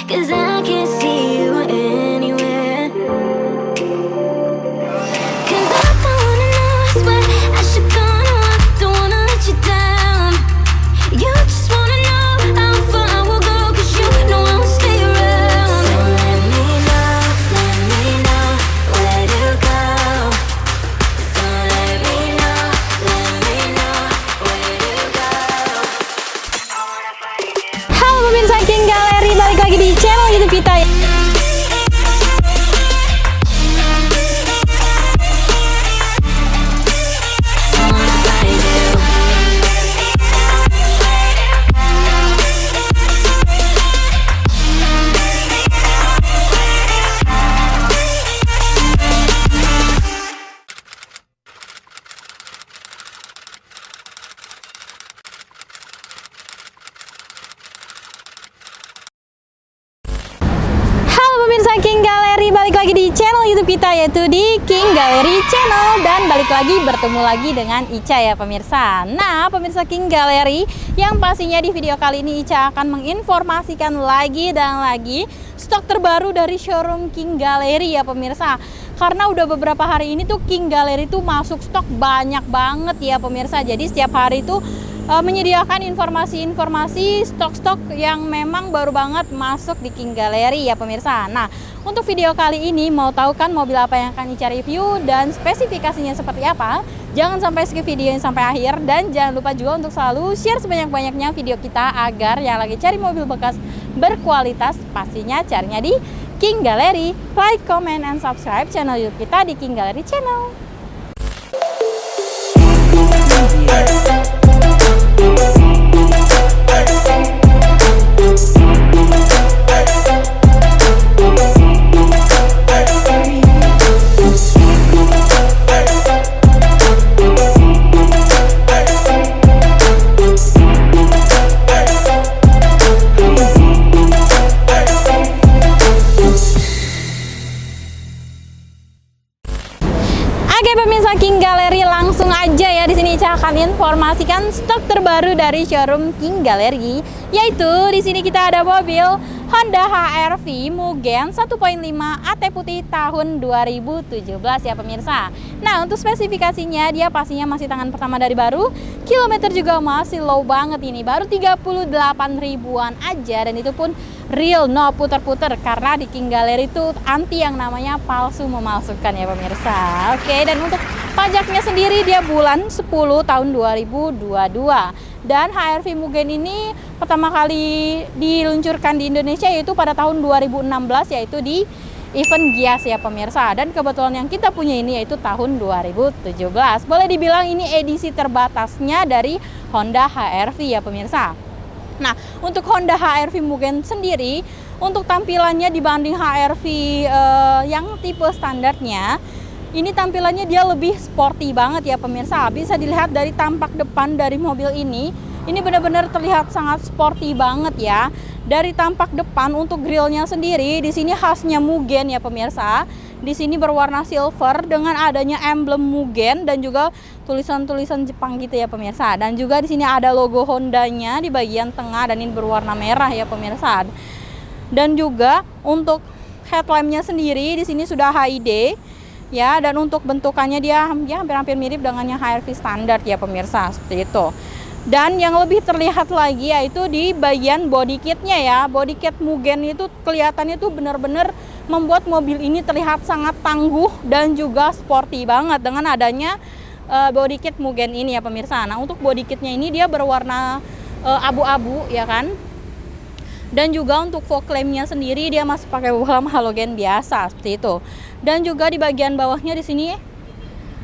'cause I can't see you anywhere. 'Cause I don't wanna know, I swear I should go, no, I don't wanna let you down. You just wanna know how far I will go, 'cause you know I will stay around. So let me know where to go. So let me know where to go. I wanna find you. Halo pemirsa King Gallery, balik lagi di channel YouTube kita ya. I wanna find you. Halo pemirsa King Gallery, balik lagi di channel YouTube kita yaitu di King Gallery Channel. Dan balik lagi bertemu lagi dengan Ica ya pemirsa. Nah pemirsa King Gallery, yang pastinya di video kali ini Ica akan menginformasikan lagi dan lagi stok terbaru dari showroom King Gallery ya pemirsa. Karena udah beberapa hari ini tuh King Gallery tuh masuk stok banyak banget ya pemirsa. Jadi setiap hari tuh menyediakan informasi-informasi stok-stok yang memang baru banget masuk di King Gallery ya pemirsa. Nah untuk video kali ini mau tahu kan mobil apa yang akan Ica review dan spesifikasinya seperti apa? Jangan sampai skip videonya sampai akhir, dan jangan lupa juga untuk selalu share sebanyak-banyaknya video kita agar yang lagi cari mobil bekas berkualitas pastinya carinya di King Gallery. Like, comment, and subscribe channel YouTube kita di King Gallery Channel. Oke pemirsa King Gallery, langsung aja ya di sini Ica akan informasikan stok terbaru dari showroom King Gallery, yaitu di sini kita ada mobil Honda HR-V Mugen 1.5 AT putih tahun 2017 ya pemirsa. Nah untuk spesifikasinya dia pastinya masih tangan pertama dari baru, kilometer juga masih low banget ini, baru 38 ribuan aja, dan itu pun real, no puter-puter, karena di King Gallery itu anti yang namanya palsu memalsukan ya pemirsa. Oke, dan untuk pajaknya sendiri dia bulan 10 tahun 2022. Dan HR-V Mugen ini pertama kali diluncurkan di Indonesia yaitu pada tahun 2016, yaitu di event Gias ya pemirsa. Dan kebetulan yang kita punya ini yaitu tahun 2017. Boleh dibilang ini edisi terbatasnya dari Honda HR-V ya pemirsa. Nah, untuk Honda HR-V Mugen sendiri, untuk tampilannya dibanding HR-V yang tipe standarnya, ini tampilannya dia lebih sporty banget ya pemirsa. Bisa dilihat dari tampak depan dari mobil ini benar-benar terlihat sangat sporty banget ya. Dari tampak depan untuk grillnya sendiri, di sini khasnya Mugen ya pemirsa. Di sini berwarna silver dengan adanya emblem Mugen dan juga tulisan-tulisan Jepang gitu ya pemirsa. Dan juga di sini ada logo Hondanya di bagian tengah dan ini berwarna merah ya pemirsa. Dan juga untuk headlampnya sendiri di sini sudah HID ya, dan untuk bentukannya dia ya hampir-hampir mirip dengan yang HR-V standar ya pemirsa, seperti itu. Dan yang lebih terlihat lagi yaitu di bagian body kitnya ya. Body kit Mugen itu kelihatannya tuh benar-benar membuat mobil ini terlihat sangat tangguh dan juga sporty banget dengan adanya body kit Mugen ini ya pemirsa. Nah untuk body kitnya ini dia berwarna abu-abu ya kan. Dan juga untuk fog lampnya sendiri dia masih pakai lampu halogen biasa seperti itu. Dan juga di bagian bawahnya di sini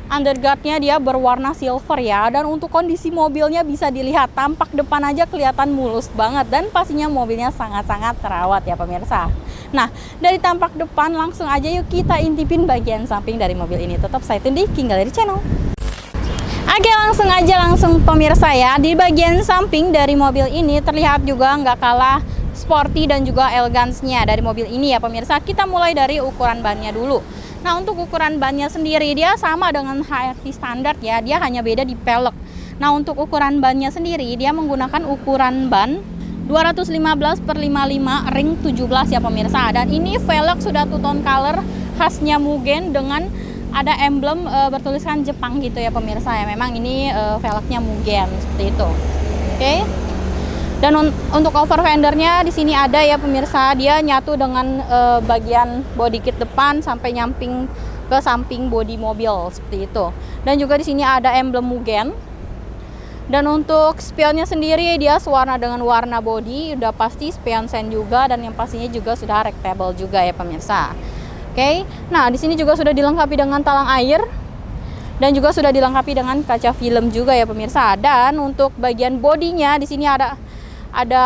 underguardnya dia berwarna silver ya. Dan untuk kondisi mobilnya bisa dilihat tampak depan aja kelihatan mulus banget, dan pastinya mobilnya sangat-sangat terawat ya pemirsa. Nah dari tampak depan langsung aja yuk kita intipin bagian samping dari mobil ini. Tetap stay tune di King Gallery Channel. Oke langsung pemirsa ya, di bagian samping dari mobil ini terlihat juga nggak kalah sporty dan juga elegansnya dari mobil ini ya pemirsa. Kita mulai dari ukuran bannya dulu. Nah untuk ukuran bannya sendiri dia sama dengan HR-V standar ya, dia hanya beda di pelek. Nah untuk ukuran bannya sendiri dia menggunakan ukuran ban 215/55 ring 17 ya pemirsa. Dan ini velg sudah two tone color khasnya Mugen dengan ada emblem bertuliskan Jepang gitu ya pemirsa ya. Memang ini velgnya Mugen seperti itu. Oke. Dan untuk cover fendernya di sini ada ya pemirsa, dia nyatu dengan bagian body kit depan sampai nyamping ke samping bodi mobil seperti itu. Dan juga di sini ada emblem Mugen. Dan untuk spionnya sendiri dia sewarna dengan warna body, udah pasti spion sen juga, dan yang pastinya juga sudah rectable juga ya pemirsa. Oke. Nah, di sini juga sudah dilengkapi dengan talang air dan juga sudah dilengkapi dengan kaca film juga ya pemirsa. Dan untuk bagian bodinya di sini ada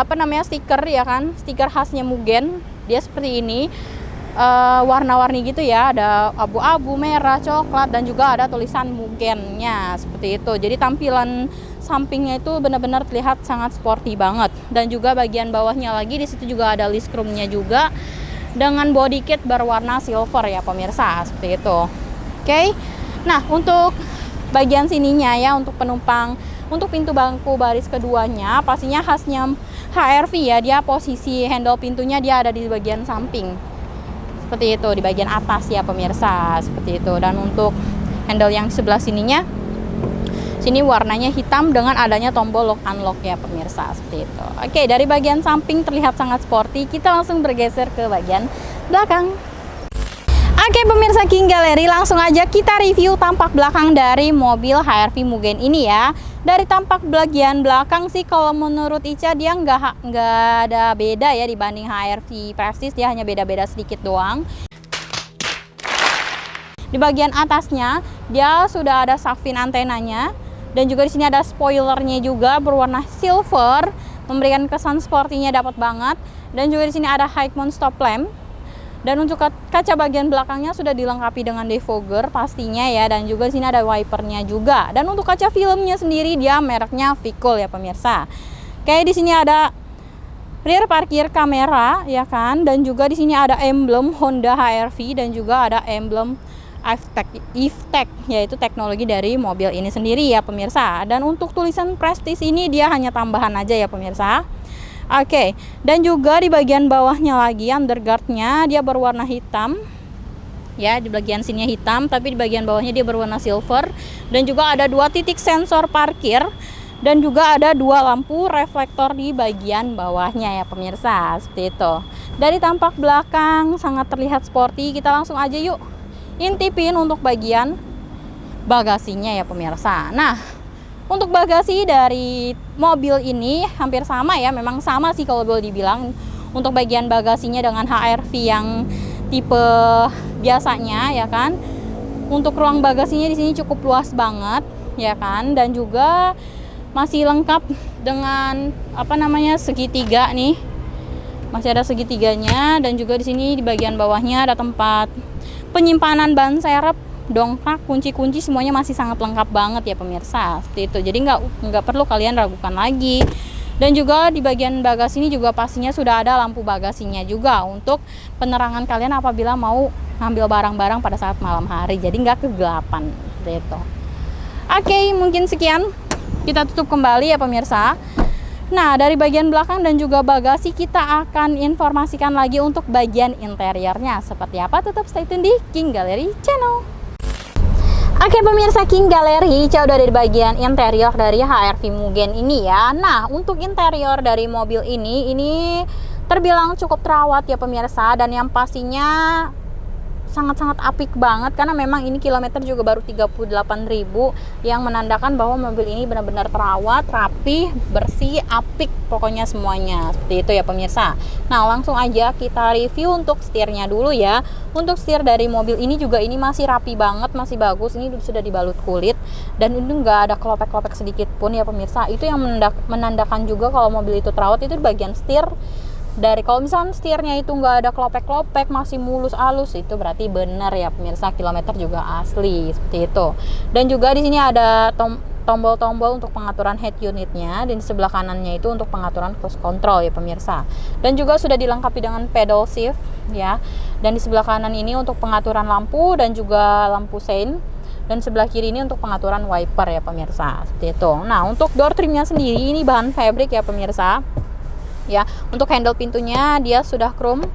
apa namanya, stiker ya kan, stiker khasnya Mugen. Dia seperti ini, warna-warni gitu ya, ada abu-abu, merah, coklat, dan juga ada tulisan Mugennya seperti itu. Jadi tampilan sampingnya itu benar-benar terlihat sangat sporty banget. Dan juga bagian bawahnya lagi di situ juga ada list chrome-nya juga dengan body kit berwarna silver ya pemirsa seperti itu. Oke. Nah, untuk bagian sininya ya, untuk penumpang, untuk pintu bangku baris keduanya pastinya khasnya HR-V ya, dia posisi handle pintunya dia ada di bagian samping seperti itu, di bagian atas ya pemirsa seperti itu. Dan untuk handle yang sebelah sininya, sini warnanya hitam dengan adanya tombol lock unlock ya pemirsa seperti itu. Oke, dari bagian samping terlihat sangat sporty, kita langsung bergeser ke bagian belakang. Oke pemirsa King Gallery, langsung aja kita review tampak belakang dari mobil HR-V Mugen ini ya. Dari tampak bagian belakang sih kalau menurut Ica dia nggak ada beda ya dibanding HR-V Prestige, dia hanya beda-beda sedikit doang. Di bagian atasnya dia sudah ada shark fin antenanya, dan juga di sini ada spoilernya juga berwarna silver, memberikan kesan sportinya dapat banget. Dan juga di sini ada high mount stop lamp. Dan untuk kaca bagian belakangnya sudah dilengkapi dengan defogger pastinya ya, dan juga di sini ada wipernya juga. Dan untuk kaca filmnya sendiri dia mereknya Vicul ya pemirsa. Kayak di sini ada rear parkir kamera ya kan, dan juga di sini ada emblem Honda HR-V dan juga ada emblem IFTEC, yaitu teknologi dari mobil ini sendiri ya pemirsa. Dan untuk tulisan Prestige ini dia hanya tambahan aja ya pemirsa. Oke, dan juga di bagian bawahnya lagi underguardnya dia berwarna hitam ya, di bagian sininya hitam tapi di bagian bawahnya dia berwarna silver. Dan juga ada 2 titik sensor parkir dan juga ada 2 lampu reflektor di bagian bawahnya ya pemirsa seperti itu. Dari tampak belakang sangat terlihat sporty, kita langsung aja yuk intipin untuk bagian bagasinya ya pemirsa. Nah, untuk bagasi dari mobil ini hampir sama ya, memang sama sih kalau boleh dibilang. Untuk bagian bagasinya dengan HR-V yang tipe biasanya ya kan. Untuk ruang bagasinya di sini cukup luas banget ya kan, dan juga masih lengkap dengan apa namanya, segitiga nih. Masih ada segitiganya, dan juga di sini di bagian bawahnya ada tempat penyimpanan ban serep, dongkrak, kunci-kunci, semuanya masih sangat lengkap banget ya pemirsa seperti itu. Jadi nggak perlu kalian ragukan lagi. Dan juga di bagian bagasi ini juga pastinya sudah ada lampu bagasinya juga untuk penerangan kalian apabila mau ngambil barang-barang pada saat malam hari, jadi nggak kegelapan seperti itu. Oke, mungkin sekian, kita tutup kembali ya pemirsa. Nah, dari bagian belakang dan juga bagasi kita akan informasikan lagi untuk bagian interiornya seperti apa. Tetap stay tune di King Gallery Channel. Oke pemirsa King Gallery, Ica udah di bagian interior dari HR-V Mugen ini ya. Nah, untuk interior dari mobil ini terbilang cukup terawat ya pemirsa, dan yang pastinya sangat-sangat apik banget karena memang ini kilometer juga baru 38.000, yang menandakan bahwa mobil ini benar-benar terawat, rapi, bersih, apik, pokoknya semuanya seperti itu ya pemirsa. Nah, langsung aja kita review untuk setirnya dulu ya. Untuk setir dari mobil ini juga ini masih rapi banget, masih bagus, ini sudah dibalut kulit dan ini nggak ada kelopek-kelopek sedikit pun ya pemirsa. Itu yang menandakan juga kalau mobil itu terawat, itu di bagian setir. Dari kalau misalnya setirnya itu nggak ada kelopek-kelopek, masih mulus alus, itu berarti benar ya pemirsa, kilometer juga asli seperti itu. Dan juga di sini ada tombol-tombol untuk pengaturan head unitnya, dan di sebelah kanannya itu untuk pengaturan cruise control ya pemirsa. Dan juga sudah dilengkapi dengan pedal shift ya. Dan di sebelah kanan ini untuk pengaturan lampu dan juga lampu sein. Dan sebelah kiri ini untuk pengaturan wiper ya pemirsa seperti itu. Nah, untuk door trimnya sendiri ini bahan fabric ya pemirsa. ya. Untuk handle pintunya dia sudah chrome,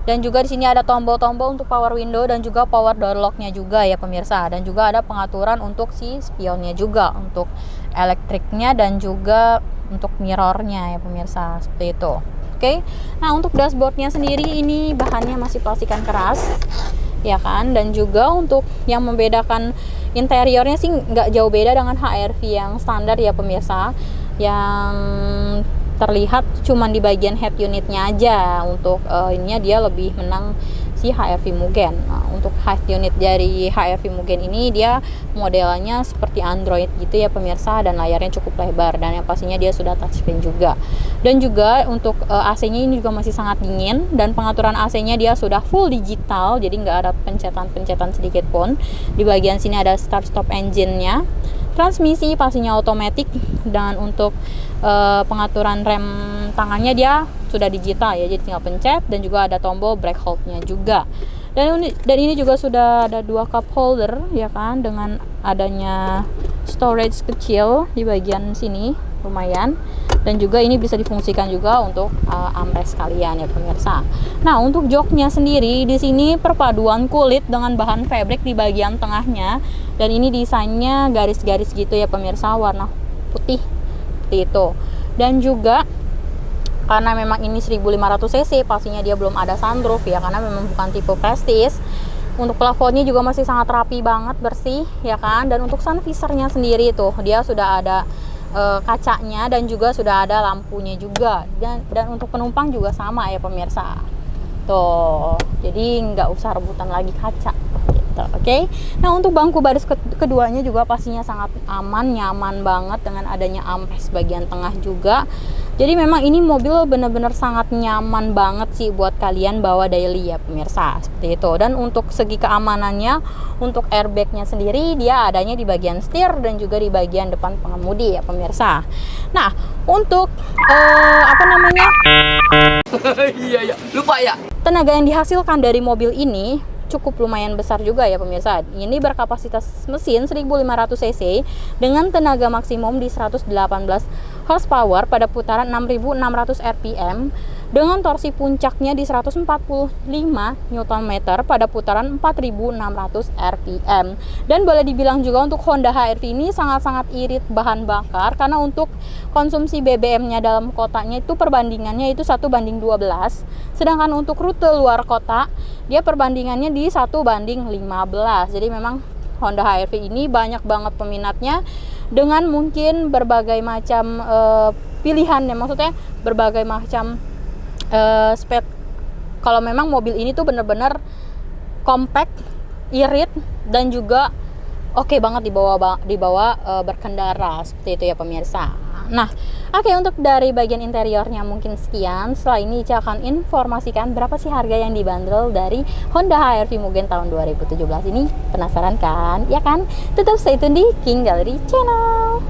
dan juga di sini ada tombol-tombol untuk power window dan juga power door lock-nya juga ya pemirsa, dan juga ada pengaturan untuk si spionnya juga, untuk elektriknya dan juga untuk mirrornya ya pemirsa, seperti itu. Oke. Nah, untuk dashboardnya sendiri ini bahannya masih plastikan keras ya kan, dan juga untuk yang membedakan interiornya sih nggak jauh beda dengan HR-V yang standar ya pemirsa. Yang terlihat cuman di bagian head unitnya aja. Untuk ininya dia lebih menang si HR-V Mugen. Nah, untuk head unit dari HR-V Mugen ini dia modelnya seperti Android gitu ya pemirsa, dan layarnya cukup lebar, dan yang pastinya dia sudah touchscreen juga. Dan juga untuk AC-nya ini juga masih sangat dingin, dan pengaturan AC-nya dia sudah full digital, jadi nggak ada pencetan-pencetan sedikit pun. Di bagian sini ada start stop engine-nya. Transmisi pastinya otomatis, dan untuk pengaturan rem tangannya dia sudah digital ya, jadi tinggal pencet, dan juga ada tombol brake hold-nya juga. Dan ini juga sudah ada 2 cup holder ya kan, dengan adanya storage kecil di bagian sini lumayan, dan juga ini bisa difungsikan juga untuk armrest kalian ya pemirsa. Nah, untuk joknya sendiri di sini perpaduan kulit dengan bahan fabric di bagian tengahnya, dan ini desainnya garis-garis gitu ya pemirsa, warna putih seperti itu. Dan juga karena memang ini 1500 cc, pastinya dia belum ada sunroof ya, karena memang bukan tipe prestige. Untuk plafonnya juga masih sangat rapi banget, bersih ya kan. Dan untuk sun visornya sendiri tuh dia sudah ada kacanya, dan juga sudah ada lampunya juga, dan untuk penumpang juga sama ya pemirsa tuh, jadi nggak usah rebutan lagi kaca gitu. Oke. Nah, untuk bangku baris keduanya juga pastinya sangat aman, nyaman banget dengan adanya armrest bagian tengah juga. Jadi memang ini mobil benar-benar sangat nyaman banget sih buat kalian bawa daily ya pemirsa, seperti itu. Dan untuk segi keamanannya, untuk airbagnya sendiri dia adanya di bagian setir dan juga di bagian depan pengemudi ya pemirsa. Nah, untuk Iya, lupa ya. tenaga yang dihasilkan dari mobil ini cukup lumayan besar juga ya pemirsa. Ini berkapasitas mesin 1500 cc dengan tenaga maksimum di 118 horsepower pada putaran 6600 rpm, dengan torsi puncaknya di 145 Nm pada putaran 4600 rpm. Dan boleh dibilang juga untuk Honda HR-V ini sangat-sangat irit bahan bakar, karena untuk konsumsi BBM-nya dalam kotanya itu perbandingannya itu 1:12, sedangkan untuk rute luar kota dia perbandingannya di 1:15. Jadi memang Honda HR-V ini banyak banget peminatnya, dengan mungkin berbagai macam pilihan ya, maksudnya berbagai macam spek. Kalau memang mobil ini tuh bener-bener compact, irit, dan juga oke banget dibawa berkendara, seperti itu ya pemirsa. Nah, oke, untuk dari bagian interiornya mungkin sekian. Setelah ini Ica akan informasikan berapa sih harga yang dibanderol dari Honda HR-V Mugen tahun 2017 ini. Penasaran kan? Ya kan? Tetap stay tune di King Gallery Channel.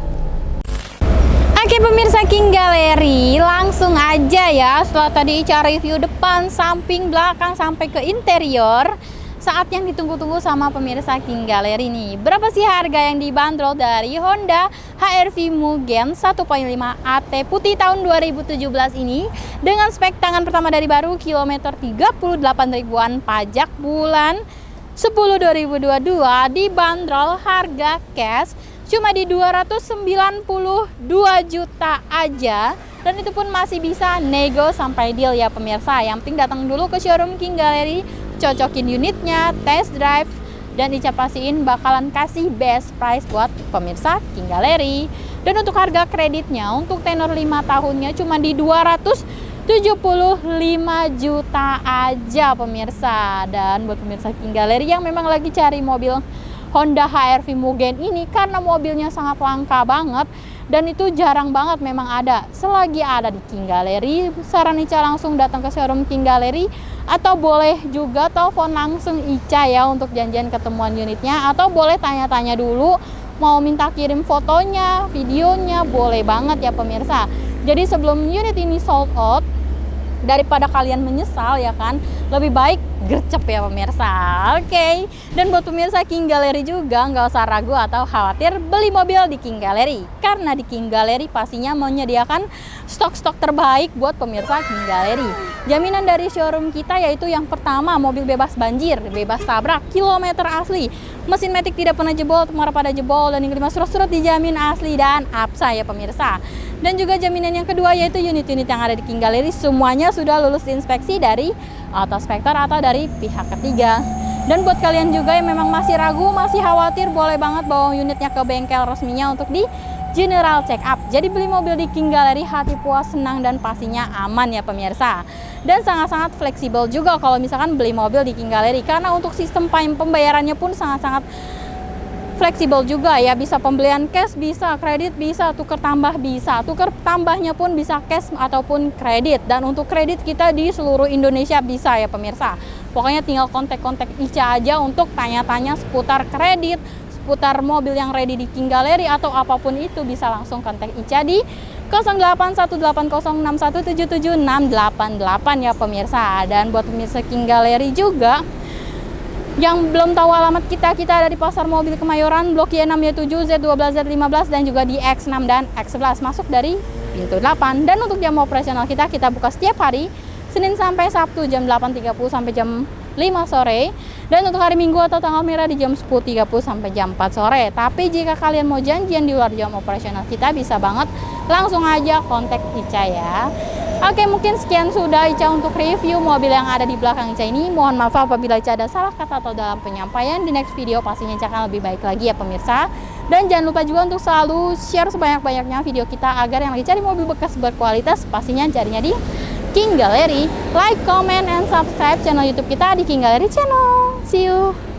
Oke pemirsa King Gallery, langsung aja ya, setelah tadi Ica review depan, samping, belakang, sampai ke interior, saat yang ditunggu-tunggu sama pemirsa King Gallery nih. Berapa sih harga yang dibanderol dari Honda HR-V Mugen 1.5 AT putih tahun 2017 ini, dengan spek tangan pertama dari baru, kilometer 38 ribuan, pajak bulan 10 2022, dibanderol harga cash cuma di 292 juta aja. Dan itu pun masih bisa nego sampai deal ya pemirsa. Yang penting datang dulu ke showroom King Gallery, cocokin unitnya, test drive, dan Ica pastiin bakalan kasih best price buat pemirsa King Gallery. Dan untuk harga kreditnya untuk tenor 5 tahunnya cuma di 275 juta aja pemirsa. Dan buat pemirsa King Gallery yang memang lagi cari mobil Honda HR-V Mugen ini, karena mobilnya sangat langka banget dan itu jarang banget memang ada. Selagi ada di King Gallery, saran Ica langsung datang ke showroom King Gallery, atau boleh juga telepon langsung Ica ya untuk janjian ketemuan unitnya, atau boleh tanya-tanya dulu mau minta kirim fotonya, videonya, boleh banget ya pemirsa. Jadi sebelum unit ini sold out, daripada kalian menyesal ya kan, lebih baik gercep ya pemirsa. Oke, dan buat pemirsa King Gallery juga nggak usah ragu atau khawatir beli mobil di King Gallery, karena di King Gallery pastinya menyediakan stok-stok terbaik buat pemirsa King Gallery. Jaminan dari showroom kita yaitu yang pertama, mobil bebas banjir, bebas tabrak, kilometer asli, mesin matic tidak pernah jebol, temara pada jebol, dan yang kelima surat-surat dijamin asli dan absa ya pemirsa. Dan juga jaminan yang kedua yaitu unit-unit yang ada di King Gallery semuanya sudah lulus inspeksi dari autospektor atau dari pihak ketiga. Dan buat kalian juga yang memang masih ragu, masih khawatir, boleh banget bawa unitnya ke bengkel resminya untuk di general check up. Jadi beli mobil di King Gallery hati puas, senang, dan pastinya aman ya pemirsa. Dan sangat-sangat fleksibel juga kalau misalkan beli mobil di King Gallery, karena untuk sistem pembayarannya pun sangat-sangat fleksibel juga ya, bisa pembelian cash, bisa kredit, bisa tukar tambah, bisa tukar tambahnya pun bisa cash ataupun kredit. Dan untuk kredit kita di seluruh Indonesia bisa ya pemirsa. Pokoknya tinggal kontak-kontak Ica aja untuk tanya-tanya seputar kredit, seputar mobil yang ready di King Gallery atau apapun itu, bisa langsung kontak Ica di 081806177688 ya pemirsa. Dan buat pemirsa King Gallery juga yang belum tahu alamat kita ada di Pasar Mobil Kemayoran, Blok Y6 Y7 Z12 Z15 dan juga di X6 dan X11 masuk dari pintu 8. Dan untuk jam operasional kita buka setiap hari Senin sampai Sabtu jam 8.30 sampai jam 5 sore, dan untuk hari Minggu atau tanggal merah di jam 10.30 sampai jam 4 sore. Tapi jika kalian mau janjian di luar jam operasional kita, bisa banget langsung aja kontak Ica ya. Oke, mungkin sekian sudah Ica untuk review mobil yang ada di belakang Ica ini. Mohon maaf apabila Ica ada salah kata atau dalam penyampaian. Di next video pastinya Ica akan lebih baik lagi ya pemirsa. Dan jangan lupa juga untuk selalu share sebanyak-banyaknya video kita agar yang lagi cari mobil bekas berkualitas pastinya carinya di King Gallery. Like, comment, and subscribe channel YouTube kita di King Gallery Channel. See you!